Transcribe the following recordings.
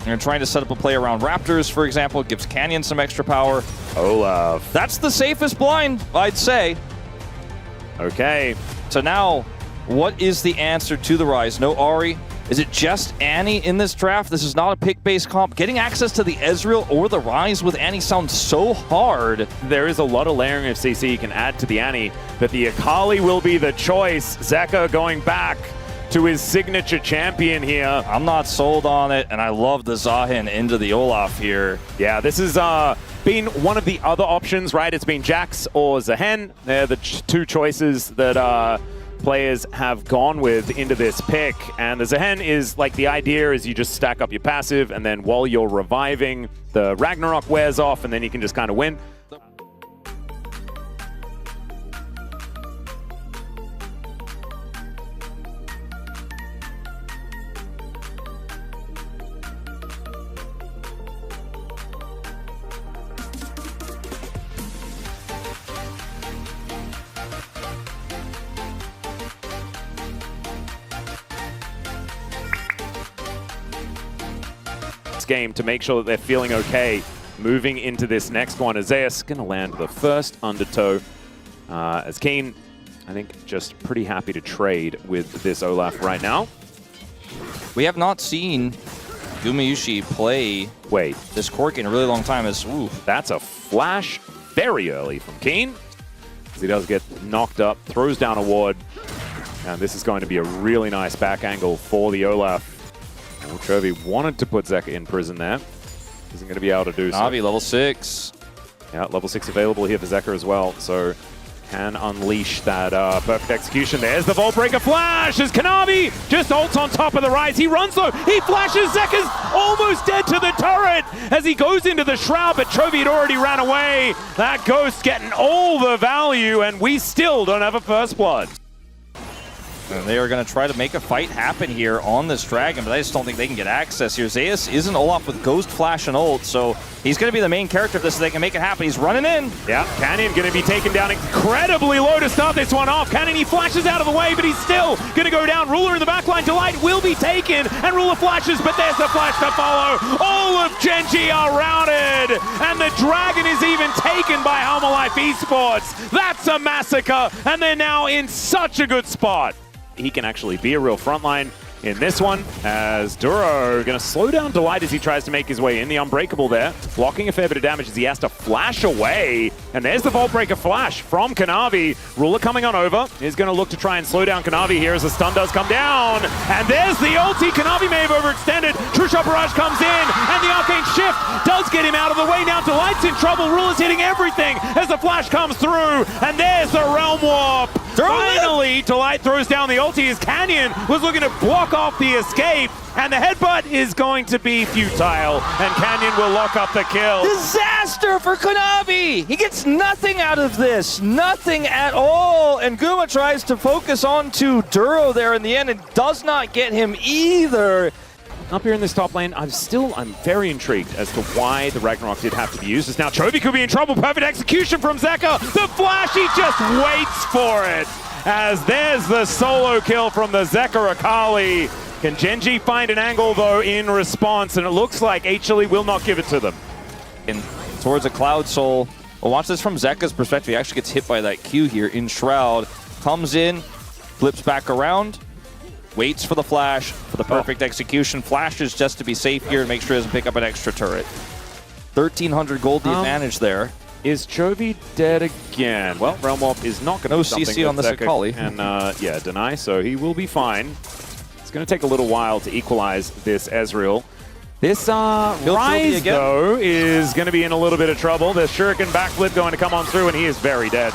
They're trying to set up a play around Raptors, for example. It gives Canyon some extra power. Olaf. That's the safest blind, I'd say. Okay. So now, what is the answer to the Rise? No Ahri. Is it just Annie in this draft? This is not a pick-based comp. Getting access to the Ezreal or the Rise with Annie sounds so hard. There is a lot of layering of CC you can add to the Annie, but the Akali will be the choice. Zeka going back to his signature champion here. I'm not sold on it, and I love the Zahin into the Olaf here. Yeah, this has been one of the other options, right? It's been Jax or Zahen. They're the two choices that players have gone with into this pick. And the Zahen is like, the idea is you just stack up your passive, and then while you're reviving, the Ragnarok wears off, and then you can just kind of win. Game to make sure that they're feeling okay moving into this next one. Zeus going to land the first undertow. As Keen, I think, just pretty happy to trade with this Olaf right now. We have not seen Gumayusi play this Cork in a really long time. That's a flash very early from Keen. He does get knocked up, throws down a ward, and this is going to be a really nice back angle for the Olaf. Chovy wanted to put Zeka in prison there. Isn't going to be able to do so. Navi, level 6. Yeah, level 6 available here for Zeka as well, so can unleash that perfect execution. There's the Vault Breaker flash as Kanavi just ults on top of the Rise. He runs though, he flashes, Zeka's almost dead to the turret as he goes into the Shroud, but Chovy had already ran away. That Ghost getting all the value, and we still don't have a first blood. And they are going to try to make a fight happen here on this Dragon, but I just don't think they can get access here. Zeus isn't Olaf with Ghost Flash and ult, so he's going to be the main character of this so they can make it happen. He's running in. Yeah, Canyon going to be taken down incredibly low to start this one off. Canyon, he flashes out of the way, but he's still going to go down. Ruler in the backline. Delight will be taken, and Ruler flashes, but there's the flash to follow. All of Genji are routed, and the Dragon is even taken by Halma Esports. That's a massacre, and they're now in such a good spot. He can actually be a real frontline in this one, as Duro going to slow down Delight as he tries to make his way in. The Unbreakable there, blocking a fair bit of damage as he has to flash away. And there's the Vault Breaker flash from Kanavi. Ruler coming on over. He's going to look to try and slow down Kanavi here as the stun does come down. And there's the ulti. Kanavi may have overextended. True Shot Barrage comes in, and the Arcane Shift does get him out of the way. Now Delight's in trouble. Ruler's hitting everything as the flash comes through. And there's the Realm Warp. Finally, Delight throws down the ulti as Canyon was looking to block off the escape, and the headbutt is going to be futile, and Canyon will lock up the kill. Disaster for Kanavi! He gets nothing out of this, nothing at all, and Guma tries to focus on to Duro there in the end and does not get him either. Up here in this top lane, I'm very intrigued as to why the Ragnarok did have to be used. As now Chovy could be in trouble. Perfect execution from Zeka. The flash, he just waits for it. As there's the solo kill from the Zeka Akali. Can Genji find an angle though in response? And it looks like HLE will not give it to them. And towards a Cloud Soul. Well, watch this from Zeka's perspective. He actually gets hit by that Q here in Shroud. Comes in, flips back around. Waits for the flash, for the perfect execution. Flashes just to be safe here and make sure he doesn't pick up an extra turret. 1,300 gold the advantage there. Is Chovy dead again? Well, Realm Warp is not going to no be something CC on the Akali. And yeah, deny, so he will be fine. It's going to take a little while to equalize this Ezreal. This Rise, though, is going to be in a little bit of trouble. The Shuriken backflip going to come on through, and he is very dead.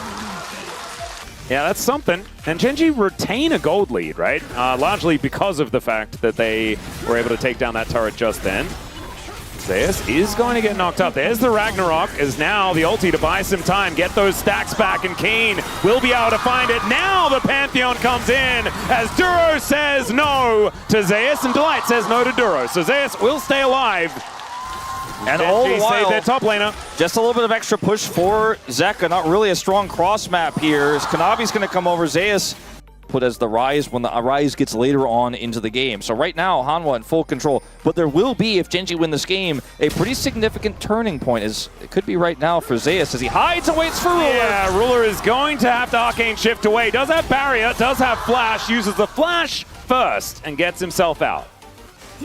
Yeah, that's something. And Genji retain a gold lead, right? Largely because of the fact that they were able to take down that turret just then. Zeus is going to get knocked up. There's the Ragnarok, is now the ulti to buy some time, get those stacks back, and Keen will be able to find it. Now the Pantheon comes in as Duro says no to Zeus, and Delight says no to Duro. So Zeus will stay alive. And all the while, their top laner. Just a little bit of extra push for Zeka. Not really a strong cross map here. As Kanavi's going to come over. Zeus output as the Ryze when the Ryze gets later on into the game. So right now, Hanwha in full control. But there will be, if Gen G win this game, a pretty significant turning point. As it could be right now for Zeus as he hides and waits for Ruler. Yeah, Ruler is going to have to Arcane Shift away. Does have Barrier, does have Flash, uses the Flash first and gets himself out.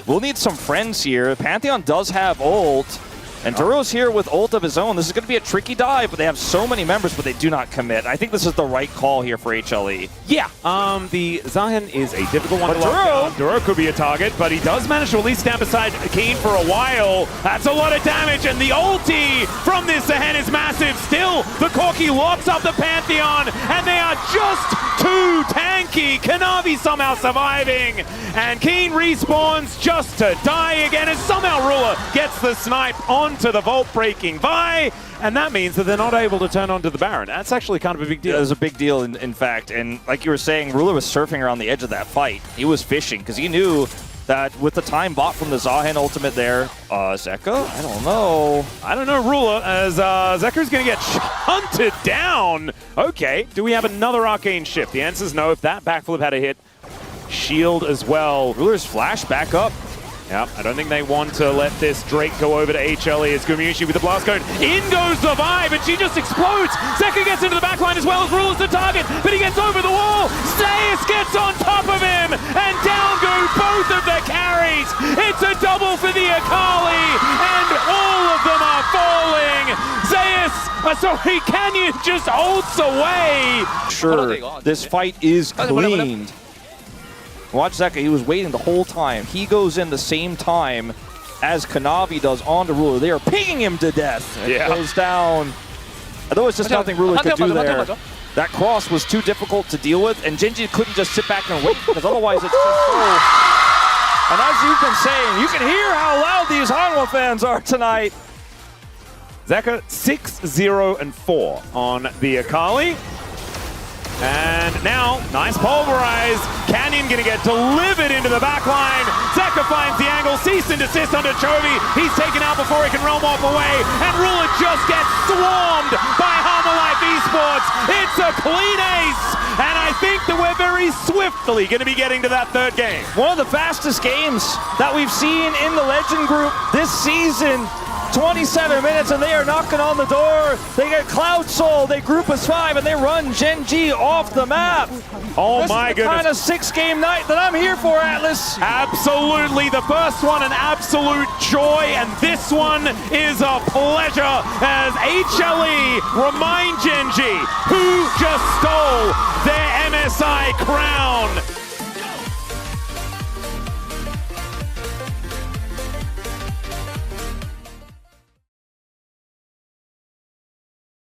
We'll need some friends here. Pantheon does have ult. And Duro's here with ult of his own. This is going to be a tricky dive, but they have so many members, but they do not commit. I think this is the right call here for HLE. Yeah, the Zahen is a difficult one to lock down. Duro could be a target, but he does manage to at least stand beside Keen for a while. That's a lot of damage, and the ulti from this Zahen is massive. Still, the Corki locks up the Pantheon, and they are just too tanky. Kanavi somehow surviving, and Keen respawns just to die again, and somehow Ruler gets the snipe onto the vault-breaking Vi, and that means that they're not able to turn onto the Baron. That's actually kind of a big deal. Yeah, it was a big deal, in fact, and like you were saying, Ruler was surfing around the edge of that fight. He was fishing, because he knew that with the time bought from the Zahen ultimate there, Zeka? I don't know. I don't know, Ruler, as Zeka's going to get hunted down. Okay, do we have another Arcane Shift? The answer is no. If that backflip had a hit, shield as well. Ruler's flash back up. Yep, I don't think they want to let this Drake go over to HLE. It's Gumiushi with the blast code. In goes the Vibe, and she just explodes. Zeka gets into the backline as well as Ruler's the target, but he gets over the wall. Zeus gets on top of him, and down go both of the carries. It's a double for the Akali, and all of them are falling. Zeus, Canyon just ults away. Sure, this fight is cleaned. Watch Zeka, he was waiting the whole time. He goes in the same time as Kanavi does onto Ruler. They are pinging him to death. And it goes down. There was just nothing Ruler could do there. That cross was too difficult to deal with, and Gen G couldn't just sit back and wait, because otherwise it's just so... And as you've been saying, you can hear how loud these Hanwha fans are tonight. Zeka 6-0-4 on the Akali. And now, nice pulverize. Canyon gonna get delivered into the back line. Zeka finds the angle, cease and desist under Chovy. He's taken out before he can realm off away. And Ruler just gets swarmed by Harmolife Esports. It's a clean ace. And I think that we're very swiftly gonna be getting to that third game. One of the fastest games that we've seen in the Legend group this season. 27 minutes and they are knocking on the door. They get Cloud Soul, they group as 5, and they run Gen G off the map. Oh my goodness. This is the kind of 6-game night that I'm here for, Atlas. Absolutely. The first one an absolute joy, and this one is a pleasure as HLE remind Gen G who just stole their MSI crown.